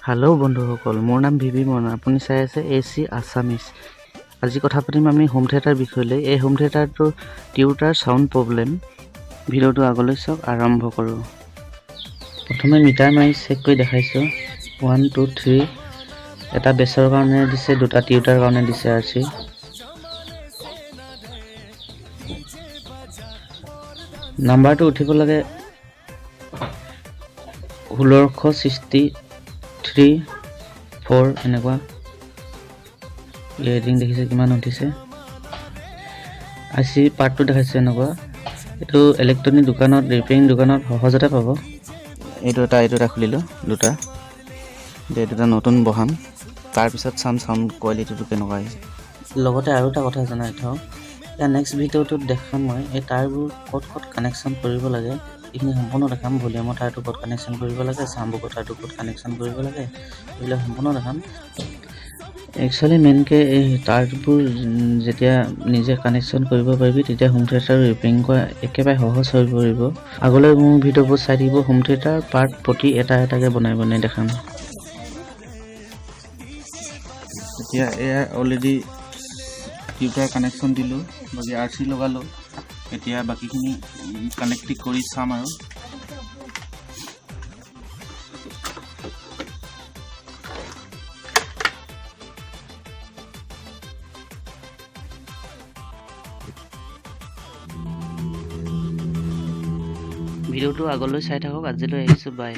Hello' বন্ধুসকল, মোৰ নাম ভিভি মনা। আপুনি চাই আছে AC আছামিজ। আজি কথা পাতিম আমি হোম থিয়েটাৰ বিষয় লৈ। এই হোম থিয়েটাৰটোৰ টিউটাৰ চাউণ্ড প্ৰব্লেম। ভিডিঅ'টো আগলৈ চাওক, আৰম্ভ কৰোঁ। প্ৰথমে মিটাৰ মাৰি চেক কৰি দেখাইছোঁ। 1 2 3 এটা বেছৰ কাৰণে দিছে, দুটা টিউটাৰ কাৰণে দিছে RC। নাম্বাৰটো উঠিব লাগে 1663 4 এনেকুৱা। ৰেটিং দেখিছে কিমান উঠিছে। IC পাৰ্টটো দেখাইছে এনেকুৱা। এইটো ইলেক্ট্ৰনিক দোকানত, ৰিপেয়াৰিং দোকানত সহজতে পাব। এইটো এটা খুলিলোঁ, দুটা নতুন বহাম, তাৰপিছত চাম চাউণ্ড কোৱালিটিটো কেনেকুৱা আহিছে। লগতে আৰু এটা কথা জনাই থওঁ, ইয়াৰ নেক্সট ভিডিঅ'টোত দেখাম মই এই তাঁৰবোৰ ক'ত কানেকশ্যন কৰিব লাগে। এইখিনি সম্পূৰ্ণ দেখাম। ভলিউমৰ তাঁৰটো ক'ত কানেকশ্যন কৰিব লাগে, চাউণ্ডৰ তাঁৰটো ক'ত কানেকশ্যন কৰিব লাগে, এইবিলাক সম্পূৰ্ণ দেখাম। একচুৱেলি মেইনকৈ এই তাঁৰবোৰ যেতিয়া নিজে কানেকশ্যন কৰিব পাৰিবি, তেতিয়া হোম থিয়েটাৰ ৰিপেয়াৰিং কৰা একেবাৰে সহজ হৈ পৰিব। আগলৈ মোৰ ভিডিঅ'বোৰ চাই থাকিব। হোম থিয়েটাৰ পাৰ্ট প্ৰতি এটাকৈ বনাই দেখাম। এতিয়া এয়া অলৰেডি টিউটাৰ কানেকশ্যন দিলোঁ, বাকী RC লগালোঁ। এতিয়া বাকীখিনি কানেক্ট কৰি চাম আৰু। ভিডিঅ'টো আগলৈ চাই থাকক। আজিলৈ আহিছোঁ, বাই।